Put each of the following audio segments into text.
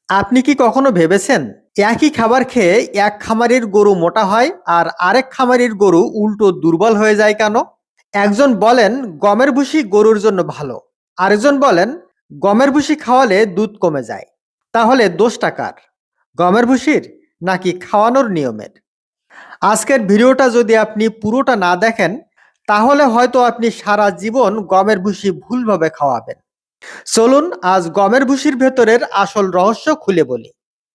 আপনি কি কখনো ভেবেছেন একই খাবার খেয়ে এক খামারের গরু মোটা হয় আর আরেক খামারের গরু উল্টো দুর্বল হয়ে যায় কেন? একজন বলেন গমের ভুসি গরুর জন্য ভালো, আরেকজন বলেন গমের ভুসি খাওয়ালে দুধ কমে যায়। তাহলে দোষটা কার? গমের ভুসির নাকি খাওয়ানোর নিয়মের? আজকের ভিডিওটা যদি আপনি পুরোটা না দেখেন, তাহলে হয়তো আপনি সারা জীবন গমের ভুসি ভুলভাবে খাওয়াবেন। চলুন আজ গমের ভুসির ভেতরের আসল রহস্য খুলে বলি।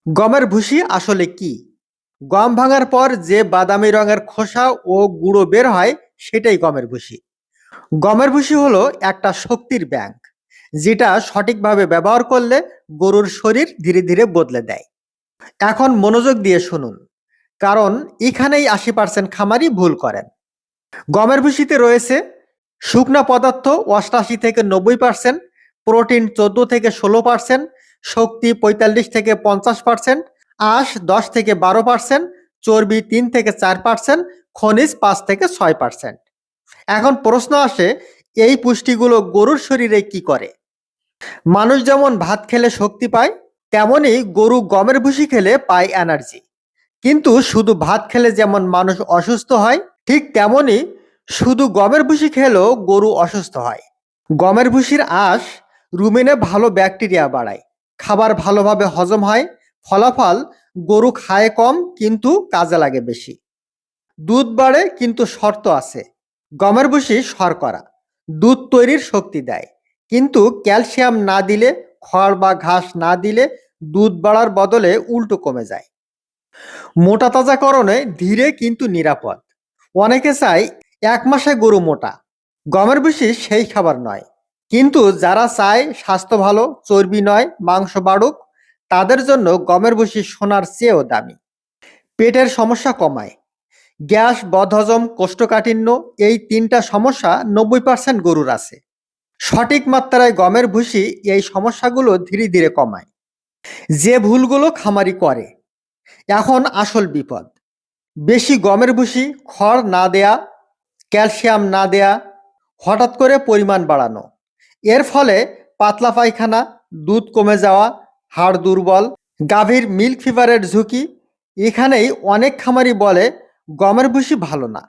গমের ভুসি আসলে কি? গম ভাঙার পর যে বাদামি রঙের খোসা ও গুঁড়ো বের হয় সেটাই গমের ভুসি। গমের ভুসি হলো একটা শক্তির ব্যাংক, যেটা সঠিকভাবে ব্যবহার করলে গরুর শরীর ধীরে ধীরে বদলে দেয়। এখন মনোযোগ দিয়ে শুনুন, কারণ এখানেই ৮০% খামারি ভুল করেন। গমের ভুসিতে রয়েছে শুকনা পদার্থ ৮৮ থেকে ৯০%, প্রোটিন ১৪ থেকে ১৬%, শক্তি ৪৫ থেকে ৫০%, আঁশ ১০ থেকে ১২%, চর্বি ৩ থেকে ৪%, খনিজ ৫ থেকে ৬%। এখন প্রশ্ন আসে, এই পুষ্টিগুলো গরুর শরীরে কি করে? মানুষ যেমন ভাত খেলে শক্তি পায়, তেমনি গরু গমের ভুসি খেলে পায় এনার্জি। কিন্তু শুধু ভাত খেলে যেমন মানুষ অসুস্থ হয়, ঠিক তেমনি শুধু গমের ভুসি খেলেও গরু অসুস্থ হয়। গমের ভুসির আঁশ রুমেনে ভালো ব্যাকটেরিয়া বাড়ায়, খাবার ভালোভাবে হজম হয়, ফলাফল গরু খায় কম কিন্তু কাজে লাগে বেশি। দুধ বাড়ে কিন্তু শর্ত আছে। গমের ভুসি শর্করা, দুধ তৈরির শক্তি দেয়, কিন্তু ক্যালসিয়াম না দিলে, খড় বা ঘাস না দিলে দুধ বাড়ার বদলে উল্টো কমে যায়। মোটা তাজাকরণে ধীরে কিন্তু নিরাপদ। অনেকে চায় ১ মাসে গরু মোটা। গমের ভুসি সেই খাবার নয়। কিন্তু যারা চায় স্বাস্থ্য ভালো, চর্বি নয়, মাংস বাড়ুক, তাদের জন্য গমের ভুসি সোনার চেয়েও দামি। পেটের সমস্যা কমায়। গ্যাস, বদহজম, কোষ্ঠকাঠিন্য, এই ৩টা সমস্যা ৯০% গরুর আছে। সঠিক মাত্রায় গমের ভুসি এই সমস্যাগুলো ধীরে ধীরে কমায়। যে ভুলগুলো খামারি করে, এখন আসল বিপদ। বেশি গমের ভুসি, খড় না দেয়া, ক্যালসিয়াম না দেয়া, হঠাৎ করে পরিমাণ বাড়ানো। এর ফলে পাতলা পায়খানা, দুধ কমে যাওয়া, হাড় দুর্বল, গাভীর মিল্ক ফিভারের ঝুঁকি। এখানেই অনেক খামারি বলে গমের ভুসি ভালো না।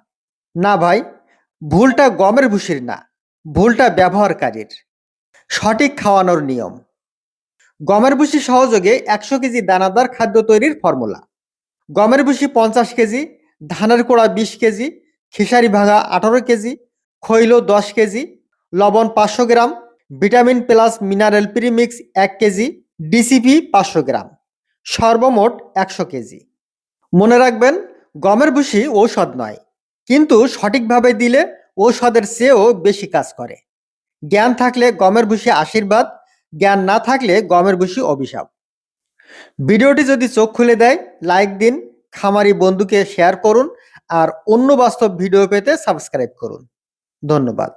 না ভাই, ভুলটা গমের ভুসির না, ভুলটা ব্যবহারকারীর। সঠিক খাওয়ানোর নিয়ম। গমের ভুসি সহযোগে ১০০ কেজি দানাদার খাদ্য তৈরির ফর্মুলা। গমের ভুসি ৫০ কেজি, ধানের কোড়া ২০ কেজি, খেসারি ভাঙা ১৮ কেজি, খৈল ১০ কেজি, লবণ ৫০০ gram, vitamin plus mineral premix ১ KG, DCP ৫০০ gram, সর্বমোট ১০০ কেজি। মনে রাখবেন, গমের ভুসি ঔষধ নয়, কিন্তু সঠিকভাবে দিলে ঔষধের চেয়েও বেশি কাজ করে। জ্ঞান থাকলে গমের ভুসি আশীর্বাদ, জ্ঞান না থাকলে গমের ভুসি অভিশাপ। ভিডিওটি যদি চোখ খুলে দেয়, লাইক দিন, খামারি বন্ধুকে শেয়ার করুন, আর অন্য বাস্তব ভিডিও পেতে সাবস্ক্রাইব করুন। ধন্যবাদ।